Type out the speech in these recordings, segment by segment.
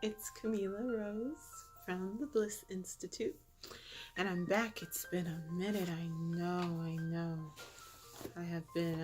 It's Kamilah Rose from the Bliss Institute, and I'm back. It's been a minute. I know. I have been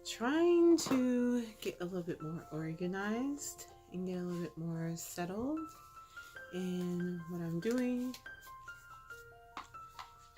trying to get a little bit more organized and get a little bit more settled in what I'm doing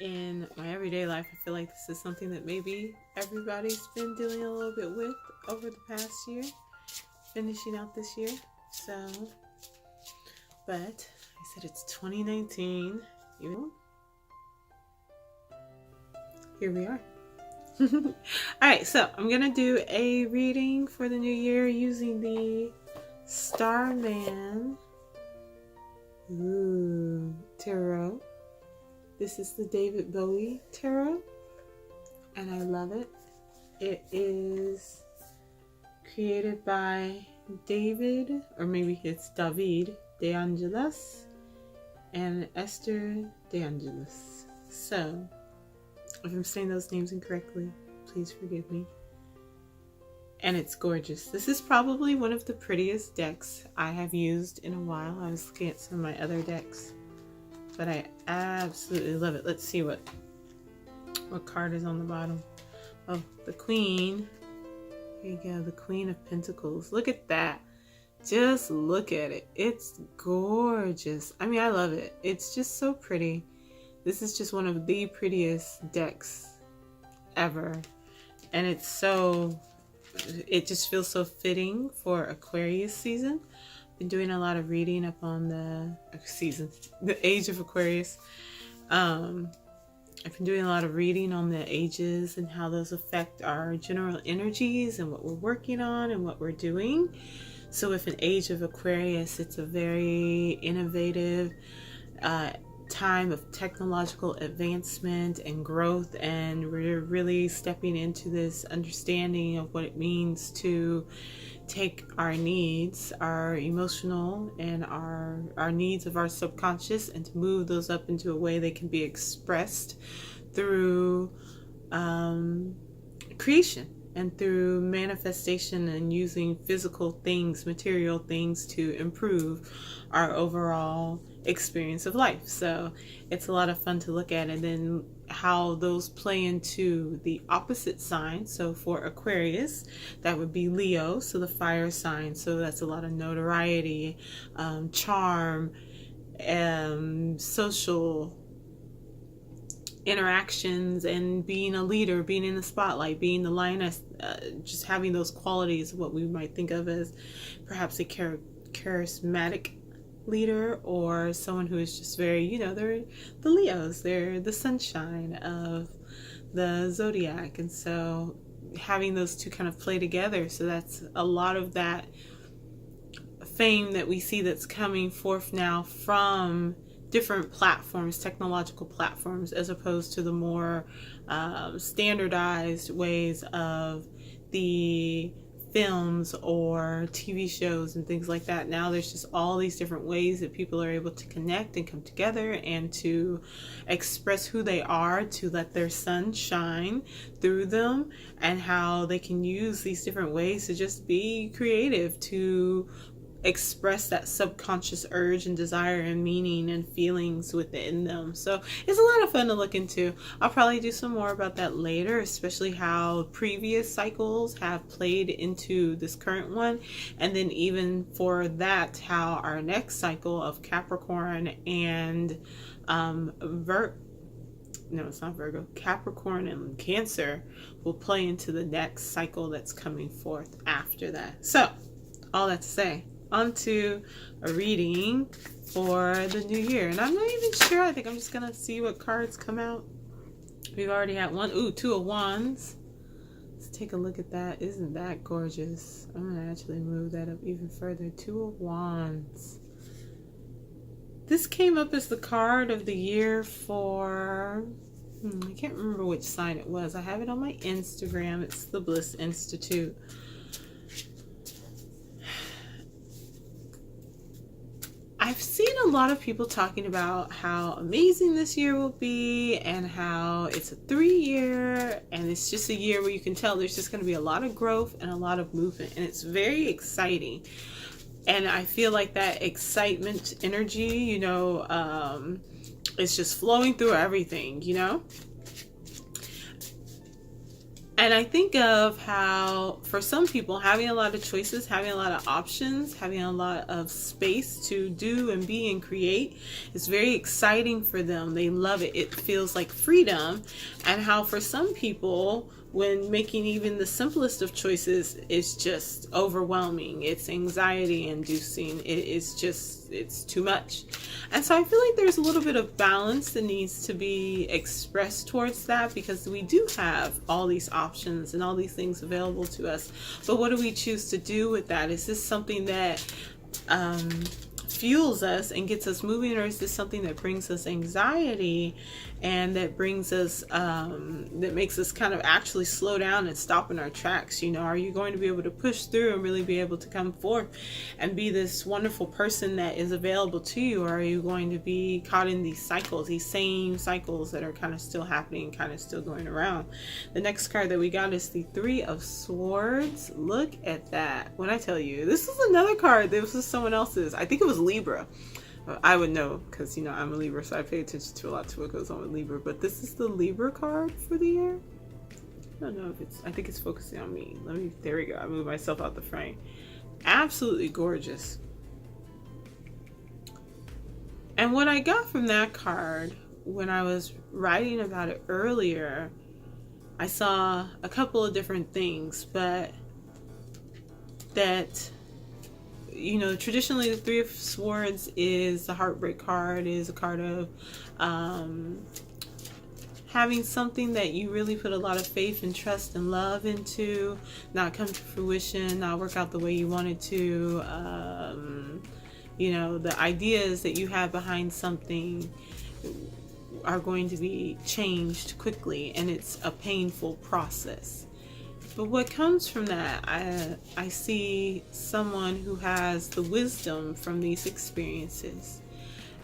in my everyday life. I feel like this is something that maybe everybody's been dealing a little bit with over the past year, finishing out this year. But I said it's 2019. Here we are. Alright, so I'm gonna do a reading for the new year using the Starman Tarot. This is the David Bowie Tarot, and I love it. It is created by David, or maybe it's David De Angelis and Esther De Angelis. So, if I'm saying those names incorrectly, please forgive me. And it's gorgeous. This is probably one of the prettiest decks I have used in a while. I was looking at some of my other decks, but I absolutely love it. Let's see what card is on the bottom. Oh, the Queen. Here you go, the Queen of Pentacles. Look at that. Just look at it. It's gorgeous. I mean, I love it. It's just so pretty. This is just one of the prettiest decks ever. And it just feels so fitting for Aquarius season. Been doing a lot of reading up on the age of Aquarius. I've been doing a lot of reading on the ages and how those affect our general energies and what we're working on and what we're doing. So with an age of Aquarius, it's a very innovative time of technological advancement and growth, and we're really stepping into this understanding of what it means to take our needs, our emotional and our needs of our subconscious, and to move those up into a way they can be expressed through creation and through manifestation, and using physical things, material things, to improve our overall experience of life. So it's a lot of fun to look at, and then how those play into the opposite sign. So for Aquarius, that would be Leo, so the fire sign. So that's a lot of notoriety, charm, social interactions, and being a leader, being in the spotlight, being the lioness, just having those qualities of what we might think of as perhaps a charismatic leader, or someone who is just very, they're the Leos, they're the sunshine of the zodiac. And so having those two kind of play together, so that's a lot of that fame that we see that's coming forth now from different platforms, technological platforms, as opposed to the more standardized ways of the films or TV shows and things like that. Now there's just all these different ways that people are able to connect and come together and to express who they are, to let their sun shine through them, and how they can use these different ways to just be creative, to express that subconscious urge and desire and meaning and feelings within them. So it's a lot of fun to look into. I'll probably do some more about that later, especially how previous cycles have played into this current one, and then even for that, how our next cycle of Capricorn and Capricorn and Cancer will play into the next cycle that's coming forth after that. So all that to say, onto a reading for the new year. And I'm not even sure. I think I'm just gonna see what cards come out. We've already had two of Wands. Let's take a look at that. Isn't that gorgeous? I'm gonna actually move that up even further. Two of Wands. This came up as the card of the year for I can't remember which sign it was. I have it on my Instagram. It's the Bliss Institute. I've seen a lot of people talking about how amazing this year will be and how it's a 3-year and it's just a year where you can tell there's just going to be a lot of growth and a lot of movement, and it's very exciting. And I feel like that excitement energy, it's just flowing through everything. And I think of how, for some people, having a lot of choices, having a lot of options, having a lot of space to do and be and create is very exciting for them. They love it. It feels like freedom. And how for some people, when making even the simplest of choices, it's just overwhelming. It's anxiety inducing. It's too much. And so I feel like there's a little bit of balance that needs to be expressed towards that, because we do have all these options and all these things available to us. But what do we choose to do with that? Is this something that fuels us and gets us moving, or is this something that brings us anxiety and that brings us that makes us kind of actually slow down and stop in our tracks? Are you going to be able to push through and really be able to come forth and be this wonderful person that is available to you, or are you going to be caught in these cycles, these same cycles that are kind of still happening, kind of still going around? The next card that we got is the 3 of Swords. Look at that. When I tell you, this is another card, this was someone else's, I think it was Libra. I would know because I'm a Libra, so I pay attention to a lot to what goes on with Libra. But this is the Libra card for the year. I don't know if I think it's focusing on me. There we go. I moved myself out the frame. Absolutely gorgeous. And what I got from that card when I was writing about it earlier, I saw a couple of different things, but that traditionally the 3 of Swords is the heartbreak card, is a card of having something that you really put a lot of faith and trust and love into not come to fruition, not work out the way you wanted to. The ideas that you have behind something are going to be changed quickly, and it's a painful process. But what comes from that, I see someone who has the wisdom from these experiences,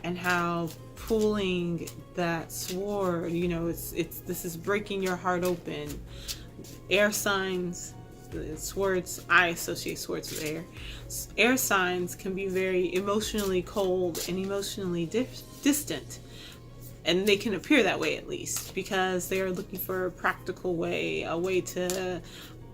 and how pulling that sword, this is breaking your heart open. Air signs, swords, I associate swords with air. Air signs can be very emotionally cold and emotionally distant. And they can appear that way, at least, because they are looking for a practical way, a way to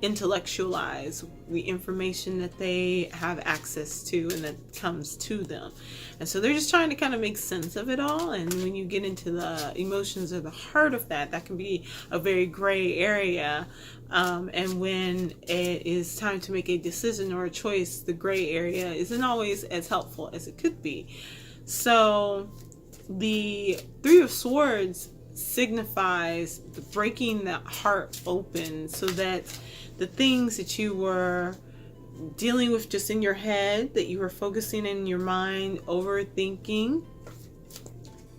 intellectualize the information that they have access to and that comes to them. And so they're just trying to kind of make sense of it all. And when you get into the emotions or the heart of that can be a very gray area. And when it is time to make a decision or a choice, the gray area isn't always as helpful as it could be. So the 3 of Swords signifies breaking that heart open, so that the things that you were dealing with just in your head, that you were focusing in your mind, overthinking,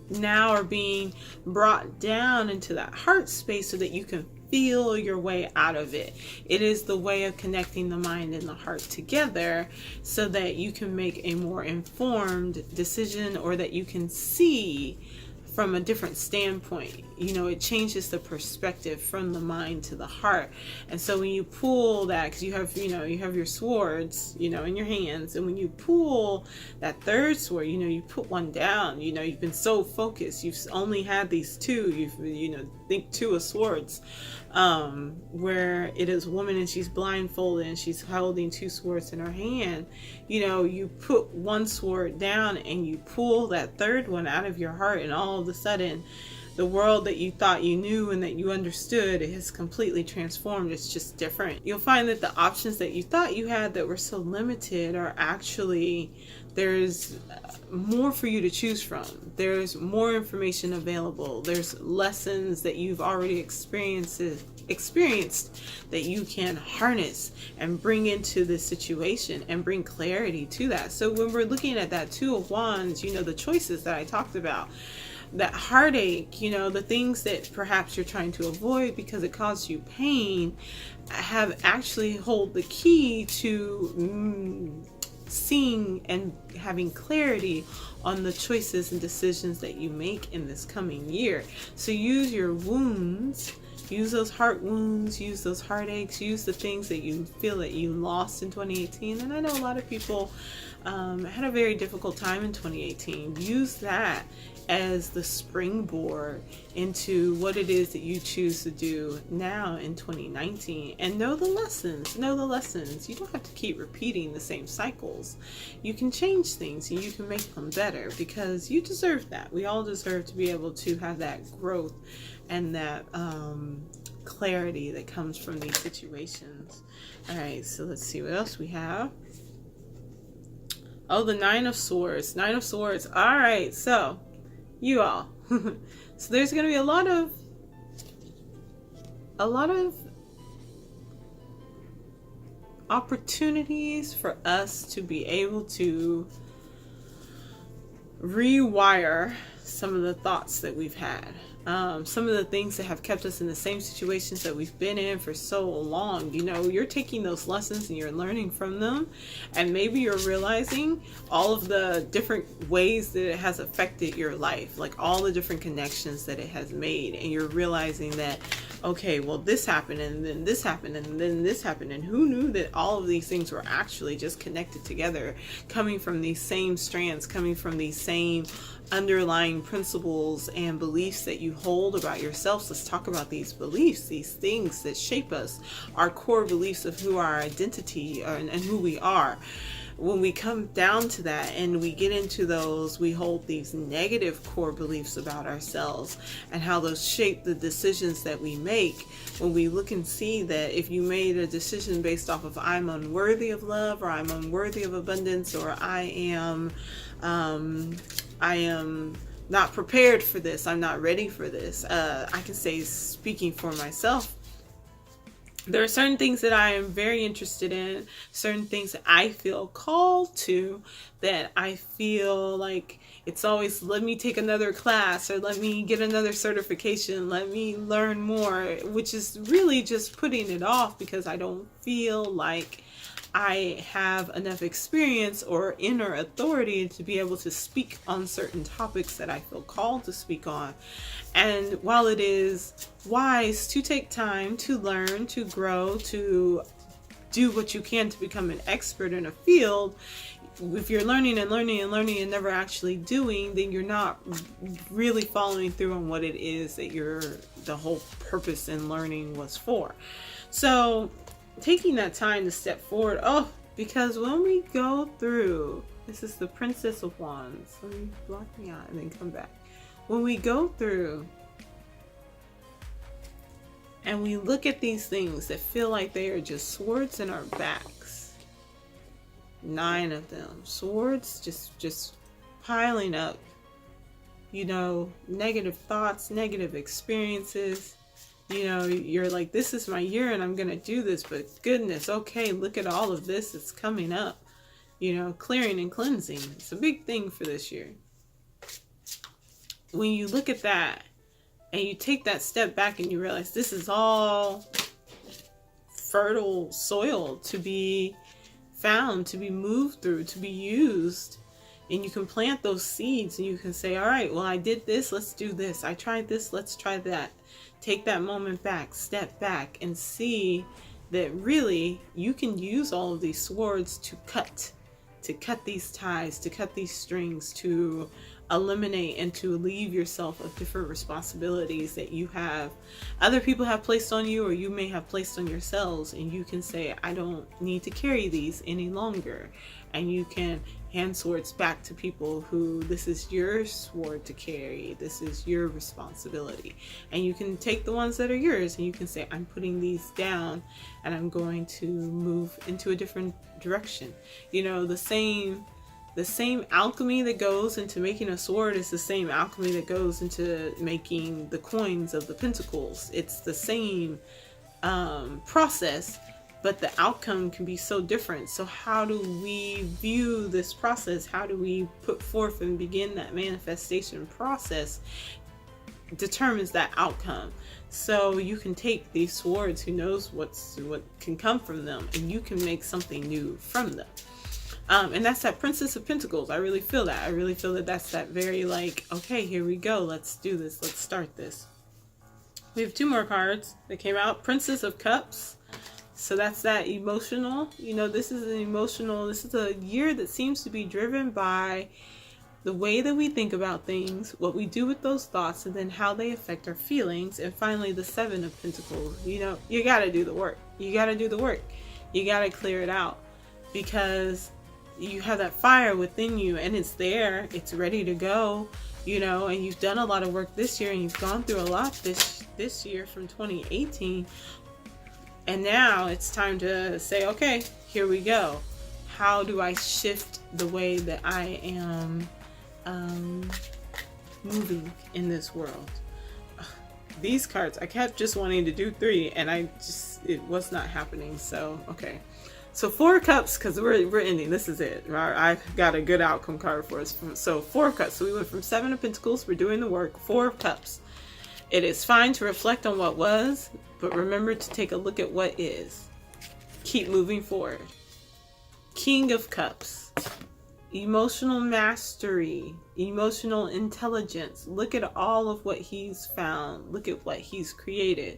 now are being brought down into that heart space so that you can feel your way out of it. It is the way of connecting the mind and the heart together so that you can make a more informed decision, or that you can see from a different standpoint. It changes the perspective from the mind to the heart. And so when you pull that, because you have your swords, in your hands, and when you pull that third sword, you put one down, you've been so focused, you've only had these two, think 2 of Swords, where it is a woman and she's blindfolded and she's holding 2 swords in her hand. You put one sword down and you pull that third one out of your heart, and all of a sudden the world that you thought you knew and that you understood has completely transformed. It's just different. You'll find that the options that you thought you had that were so limited are actually, there's more for you to choose from. There's more information available. There's lessons that you've already experienced that you can harness and bring into this situation and bring clarity to that. So when we're looking at that 2 of Wands, the choices that I talked about, that heartache, the things that perhaps you're trying to avoid because it caused you pain, have actually hold the key to seeing and having clarity on the choices and decisions that you make in this coming year. So use your wounds, use those heart wounds, use those heartaches, use the things that you feel that you lost in 2018. And I know a lot of people had a very difficult time in 2018. Use that as the springboard into what it is that you choose to do now in 2019, and know the lessons. You don't have to keep repeating the same cycles. You can change things and you can make them better, because you deserve that. We all deserve to be able to have that growth and that clarity that comes from these situations. All right, so let's see what else we have. Oh, the Nine of Swords. All right, so you all. So there's going to be a lot of opportunities for us to be able to rewire some of the thoughts that we've had. Some of the things that have kept us in the same situations that we've been in for so long. You know, you're taking those lessons and you're learning from them, and maybe you're realizing all of the different ways that it has affected your life, like all the different connections that it has made, and you're realizing that, okay, well, this happened, and then this happened, and then this happened, and who knew that all of these things were actually just connected together, coming from these same strands, coming from these same underlying principles and beliefs that you hold about yourselves. Let's talk about these beliefs, these things that shape us, our core beliefs of who our identity and who we are. When we come down to that and we get into those, we hold these negative core beliefs about ourselves and how those shape the decisions that we make. When we look and see that if you made a decision based off of I'm unworthy of love, or I'm unworthy of abundance, or I am not prepared for this, I'm not ready for this. I can say, speaking for myself, there are certain things that I am very interested in, certain things that I feel called to, that I feel like it's always, let me take another class, or let me get another certification, let me learn more, which is really just putting it off because I don't feel like I have enough experience or inner authority to be able to speak on certain topics that I feel called to speak on. And while it is wise to take time to learn, to grow, to do what you can to become an expert in a field, if you're learning and never actually doing, then you're not really following through on what it is that the whole purpose in learning was for. So taking that time to step forward, because when we go through, this is the Princess of Wands. Let me block me out and then come back. When we go through and we look at these things that feel like they are just swords in our backs, 9 of them, swords just piling up, negative thoughts, negative experiences. You're like, this is my year and I'm going to do this, but goodness, okay, look at all of this that's coming up. Clearing and cleansing. It's a big thing for this year. When you look at that and you take that step back and you realize this is all fertile soil to be found, to be moved through, to be used, and you can plant those seeds and you can say, all right, well, I did this, let's do this. I tried this, let's try that. Take that moment back, step back, and see that really you can use all of these swords to cut these ties, to cut these strings, to eliminate and to relieve yourself of different responsibilities that other people have placed on you, or you may have placed on yourselves, and you can say, I don't need to carry these any longer. And you can hand swords back to people who, this is your sword to carry, this is your responsibility. And you can take the ones that are yours and you can say, I'm putting these down and I'm going to move into a different direction. The same alchemy that goes into making a sword is the same alchemy that goes into making the coins of the pentacles. It's the same process, but the outcome can be so different. So how do we view this process? How do we put forth and begin that manifestation process determines that outcome. So you can take these swords, who knows what can come from them, and you can make something new from them. And that's that Princess of Pentacles. I really feel that. I really feel that that's that very like, okay, here we go. Let's do this. Let's start this. We have 2 more cards that came out. Princess of Cups. So that's that emotional. You know, this is a year that seems to be driven by the way that we think about things, what we do with those thoughts, and then how they affect our feelings. And finally, the 7 of Pentacles. You know, you got to do the work. You got to do the work. You got to clear it out, because you have that fire within you and it's there. It's ready to go, you know, and you've done a lot of work this year and you've gone through a lot this year from 2018. And now it's time to say, okay, here we go. How do I shift the way that I am moving in this world? These cards, I kept just wanting to do 3 and it was not happening. So, okay. So 4 cups, because we're ending. This is it. I've got a good outcome card for us. So 4 cups. So we went from 7 of Pentacles. We're doing the work. 4 cups. It is fine to reflect on what was, but remember to take a look at what is. Keep moving forward. King of Cups. Emotional mastery. Emotional intelligence. Look at all of what he's found. Look at what he's created.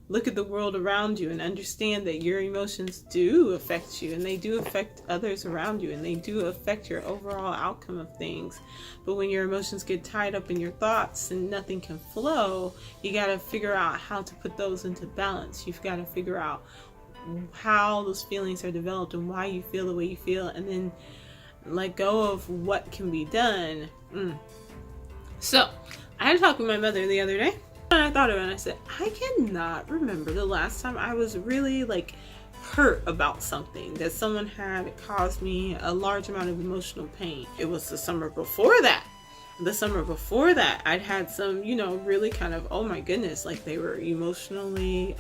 Look at the world around you and understand that your emotions do affect you, and they do affect others around you, and they do affect your overall outcome of things. But when your emotions get tied up in your thoughts and nothing can flow, you got to figure out how to put those into balance. You've got to figure out how those feelings are developed and why you feel the way you feel, and then let go of what can be done. So I had a talk with my mother the other day. And I thought about it and I said, I cannot remember the last time I was really like hurt about something that someone had caused me a large amount of emotional pain. It was the summer before that. The summer before that, I'd had some, you know, really kind of, oh my goodness, like they were emotionally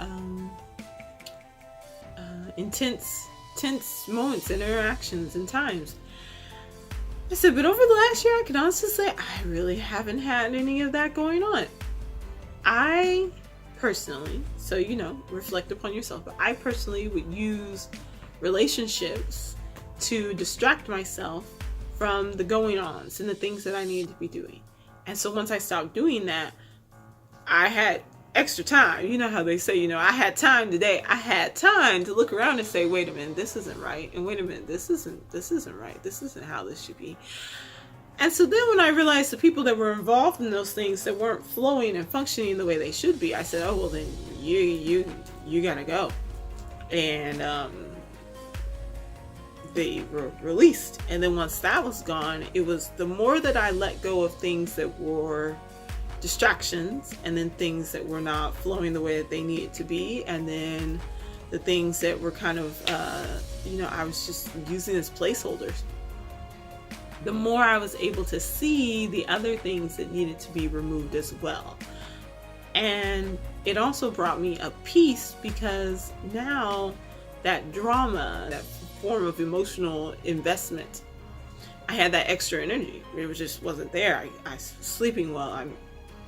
intense moments and interactions and times. I said, but over the last year, I can honestly say I really haven't had any of that going on. I personally, so you know, reflect upon yourself, but I personally would use relationships to distract myself from the going-ons and the things that I needed to be doing. And so once I stopped doing that, I had extra time. You know how they say, you know, I had time today. I had time to look around and say, wait a minute, this isn't right. And wait a minute, this isn't right. This isn't how this should be. And so then when I realized the people that were involved in those things that weren't flowing and functioning the way they should be, I said, oh, well then you gotta go. And they were released. And then once that was gone, it was the more that I let go of things that were distractions, and then things that were not flowing the way that they needed to be, and then the things that were kind of, you know, I was just using as placeholders. The more I was able to see the other things that needed to be removed as well. And it also brought me a peace, because now that drama, that form of emotional investment, I had that extra energy. It just wasn't there. I was sleeping well. I'm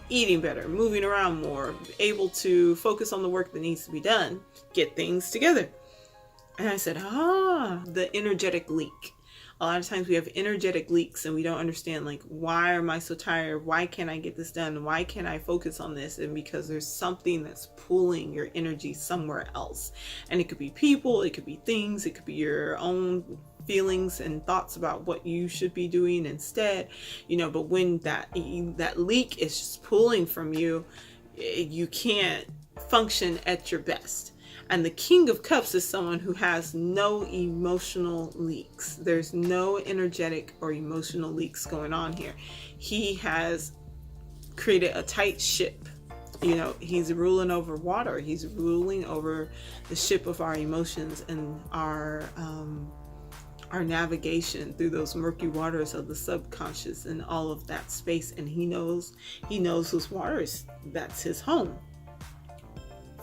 eating better, moving around more, able to focus on the work that needs to be done, get things together. And I said, the energetic leak. A lot of times we have energetic leaks and we don't understand, like, why am I so tired? Why can't I get this done? Why can't I focus on this? And because there's something that's pulling your energy somewhere else. And it could be people, it could be things, it could be your own feelings and thoughts about what you should be doing instead, you know. But when that leak is just pulling from you, you can't function at your best. And the King of Cups is someone who has no emotional leaks. There's no energetic or emotional leaks going on here. He has created a tight ship. You know, he's ruling over water. He's ruling over the ship of our emotions and our navigation through those murky waters of the subconscious and all of that space. And he knows those waters. That's his home.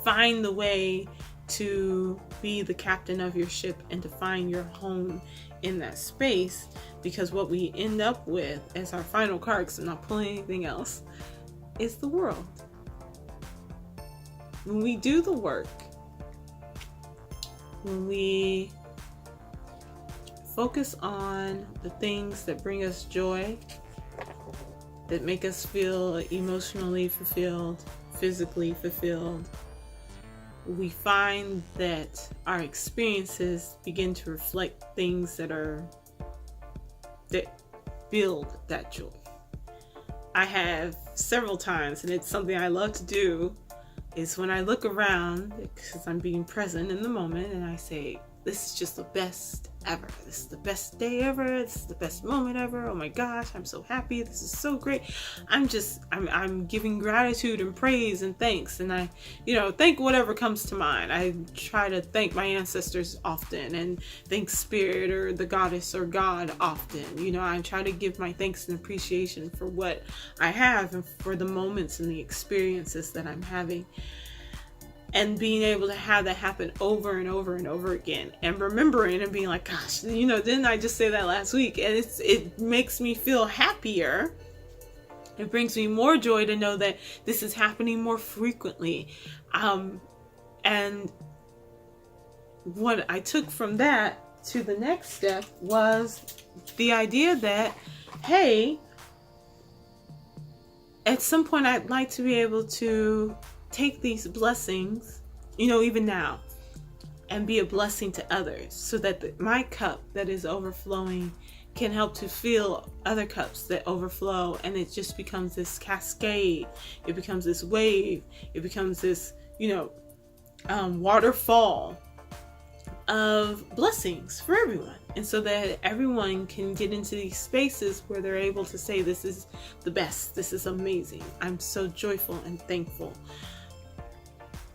Find the way to be the captain of your ship and to find your home in that space, because what we end up with as our final card, because I'm not pulling anything else, is the world. When we do the work, when we focus on the things that bring us joy, that make us feel emotionally fulfilled, physically fulfilled, we find that our experiences begin to reflect things that build that joy. I have several times, and it's something I love to do, is when I look around, because I'm being present in the moment, and I say, this is just the best ever. This is the best day ever. This is the best moment ever. Oh my gosh, I'm so happy. This is so great. I'm giving gratitude and praise and thanks. And I, thank whatever comes to mind. I try to thank my ancestors often and thank spirit or the goddess or God often. I try to give my thanks and appreciation for what I have and for the moments and the experiences that I'm having. And being able to have that happen over and over and over again, and remembering and being like, gosh, didn't I just say that last week? And it makes me feel happier. It brings me more joy to know that this is happening more frequently. And what I took from that to the next step was the idea that, hey, at some point I'd like to be able to take these blessings, even now, and be a blessing to others, so that my cup that is overflowing can help to fill other cups that overflow, and it just becomes this cascade. It becomes this wave. It becomes this, waterfall of blessings for everyone. And so that everyone can get into these spaces where they're able to say, this is the best. This is amazing. I'm so joyful and thankful.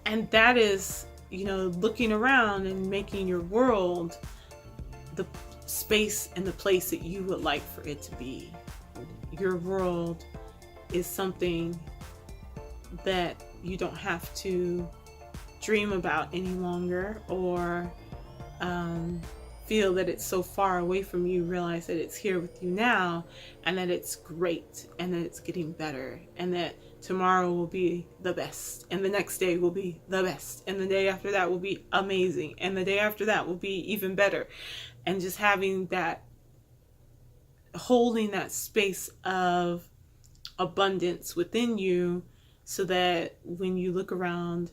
And that is, looking around and making your world the space and the place that you would like for it to be. Your world is something that you don't have to dream about any longer, or feel that it's so far away from you. Realize that it's here with you now, and that it's great, and that it's getting better, and that tomorrow will be the best, and the next day will be the best, and the day after that will be amazing, and the day after that will be even better. And just having that, holding that space of abundance within you, so that when you look around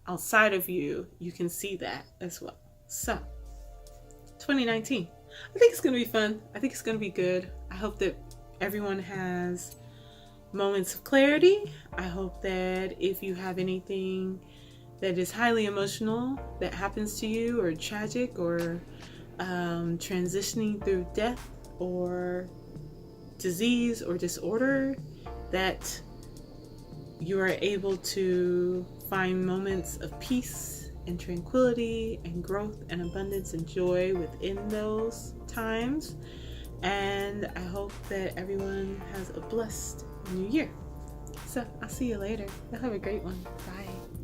outside of you, you can see that as well. So 2019, I think it's going to be fun. I think it's going to be good. I hope that everyone has moments of clarity. I hope that if you have anything that is highly emotional that happens to you, or tragic, or transitioning through death or disease or disorder, that you are able to find moments of peace and tranquility and growth and abundance and joy within those times. And I hope that everyone has a blessed new year. So I'll see you later. You'll have a great one. Bye.